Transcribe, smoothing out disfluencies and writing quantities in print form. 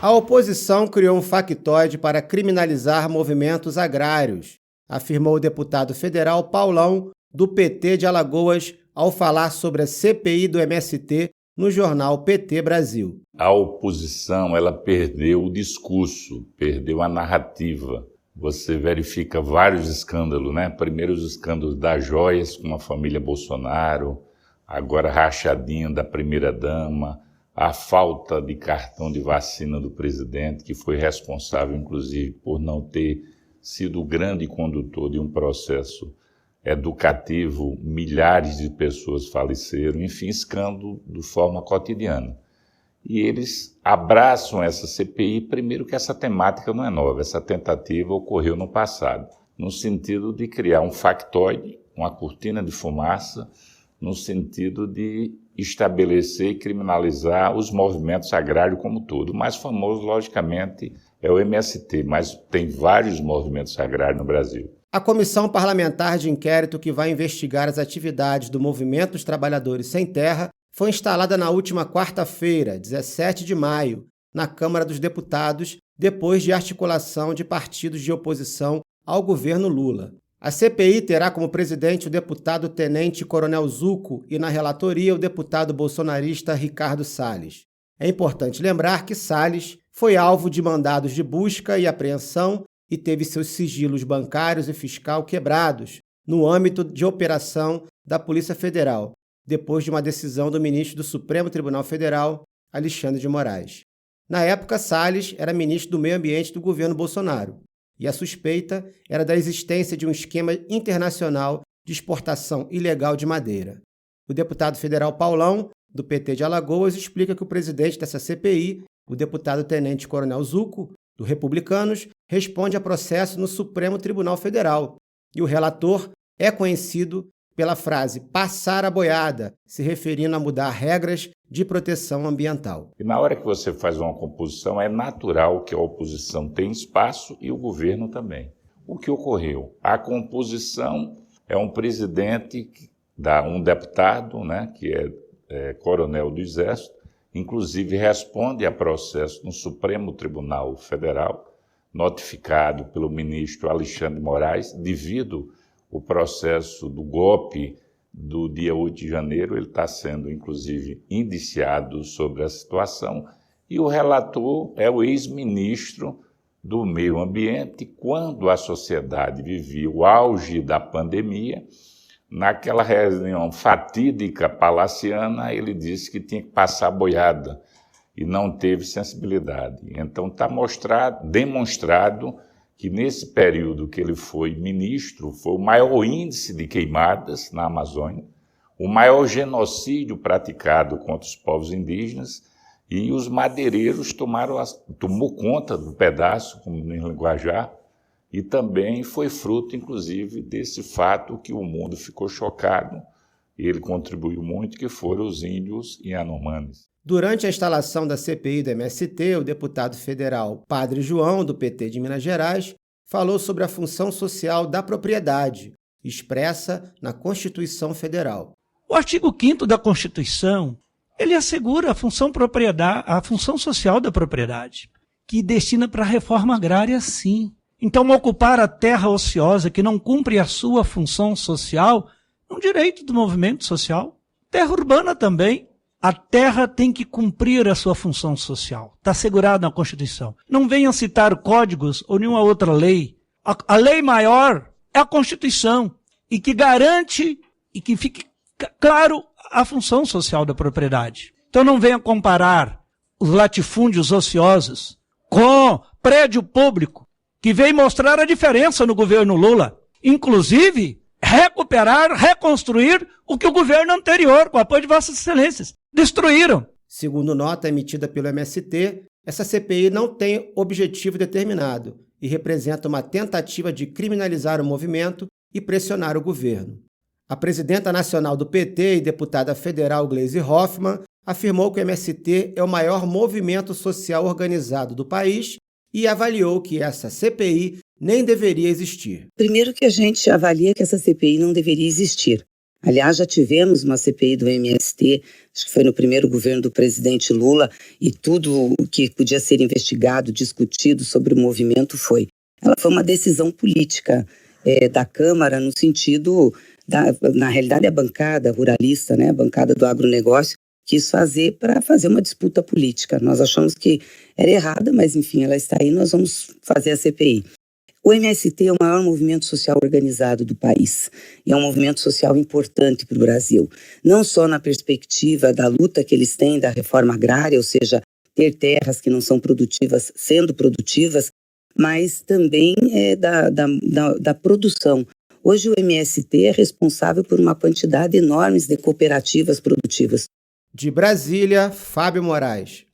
A oposição criou um factoide para criminalizar movimentos agrários, afirmou o deputado federal Paulão, do PT de Alagoas, ao falar sobre a CPI do MST no jornal PT Brasil. A oposição, ela perdeu o discurso, perdeu a narrativa. Você verifica vários escândalos, né? Primeiro os escândalos das joias com a família Bolsonaro, agora a rachadinha da primeira-dama, a falta de cartão de vacina do presidente, que foi responsável, inclusive, por não ter sido o grande condutor de um processo educativo, milhares de pessoas faleceram, enfim, escândalo de forma cotidiana. E eles abraçam essa CPI, primeiro que essa temática não é nova, essa tentativa ocorreu no passado, no sentido de criar um factoide, uma cortina de fumaça, no sentido de estabelecer e criminalizar os movimentos agrários como todo. O mais famoso, logicamente, é o MST, mas tem vários movimentos agrários no Brasil. A Comissão Parlamentar de Inquérito que vai investigar as atividades do Movimento dos Trabalhadores Sem Terra foi instalada na última quarta-feira, 17 de maio, na Câmara dos Deputados, depois de articulação de partidos de oposição ao governo Lula. A CPI terá como presidente o deputado Tenente Coronel Zucco e, na relatoria, o deputado bolsonarista Ricardo Salles. É importante lembrar que Salles foi alvo de mandados de busca e apreensão e teve seus sigilos bancários e fiscal quebrados no âmbito de operação da Polícia Federal, depois de uma decisão do ministro do Supremo Tribunal Federal, Alexandre de Moraes. Na época, Salles era ministro do Meio Ambiente do governo Bolsonaro, e a suspeita era da existência de um esquema internacional de exportação ilegal de madeira. O deputado federal Paulão, do PT de Alagoas, explica que o presidente dessa CPI, o deputado Tenente Coronel Zucco, do Republicanos, responde a processo no Supremo Tribunal Federal, e o relator é conhecido pela frase passar a boiada, se referindo a mudar regras de proteção ambiental. E na hora que você faz uma composição, é natural que a oposição tenha espaço e o governo também. O que ocorreu? A composição é um presidente, um deputado, né, que é coronel do Exército, inclusive responde a processo no Supremo Tribunal Federal, notificado pelo ministro Alexandre de Moraes, devido ao processo do golpe do dia 8 de janeiro, ele está sendo, inclusive, indiciado sobre a situação, e o relator é o ex-ministro do Meio Ambiente, quando a sociedade vivia o auge da pandemia. Naquela reunião fatídica palaciana, ele disse que tinha que passar a boiada e não teve sensibilidade. Então está demonstrado que nesse período que ele foi ministro, foi o maior índice de queimadas na Amazônia, o maior genocídio praticado contra os povos indígenas, e os madeireiros tomou conta do pedaço, como no linguajar, e também foi fruto, inclusive, desse fato que o mundo ficou chocado, e ele contribuiu muito, que foram os índios Yanomamis. Durante a instalação da CPI do MST, o deputado federal Padre João, do PT de Minas Gerais, falou sobre a função social da propriedade, expressa na Constituição Federal. O artigo 5º da Constituição, ele assegura a função social da propriedade, que destina para a reforma agrária, sim. Então, ocupar a terra ociosa que não cumpre a sua função social é um direito do movimento social. Terra urbana também. A terra tem que cumprir a sua função social. Está assegurado na Constituição. Não venham citar códigos ou nenhuma outra lei. A lei maior é a Constituição, e que garante e que fique claro a função social da propriedade. Então não venham comparar os latifúndios ociosos com prédio público, que veio mostrar a diferença no governo Lula. Inclusive, reconstruir o que o governo anterior, com o apoio de Vossas Excelências, destruíram. Segundo nota emitida pelo MST, essa CPI não tem objetivo determinado e representa uma tentativa de criminalizar o movimento e pressionar o governo. A presidenta nacional do PT e deputada federal Gleisi Hoffmann afirmou que o MST é o maior movimento social organizado do país e avaliou que essa CPI nem deveria existir. Primeiro que a gente avalia que essa CPI não deveria existir. Aliás, já tivemos uma CPI do MST, acho que foi no primeiro governo do presidente Lula, e tudo o que podia ser investigado, discutido sobre o movimento foi. Ela foi uma decisão política da Câmara, no sentido, na realidade, a bancada ruralista, né, a bancada do agronegócio, quis fazer para fazer uma disputa política. Nós achamos que era errada, mas enfim, ela está aí, nós vamos fazer a CPI. O MST é o maior movimento social organizado do país e é um movimento social importante para o Brasil, não só na perspectiva da luta que eles têm da reforma agrária, ou seja, ter terras que não são produtivas sendo produtivas, mas também da produção. Hoje o MST é responsável por uma quantidade enorme de cooperativas produtivas. De Brasília, Fábio Moraes.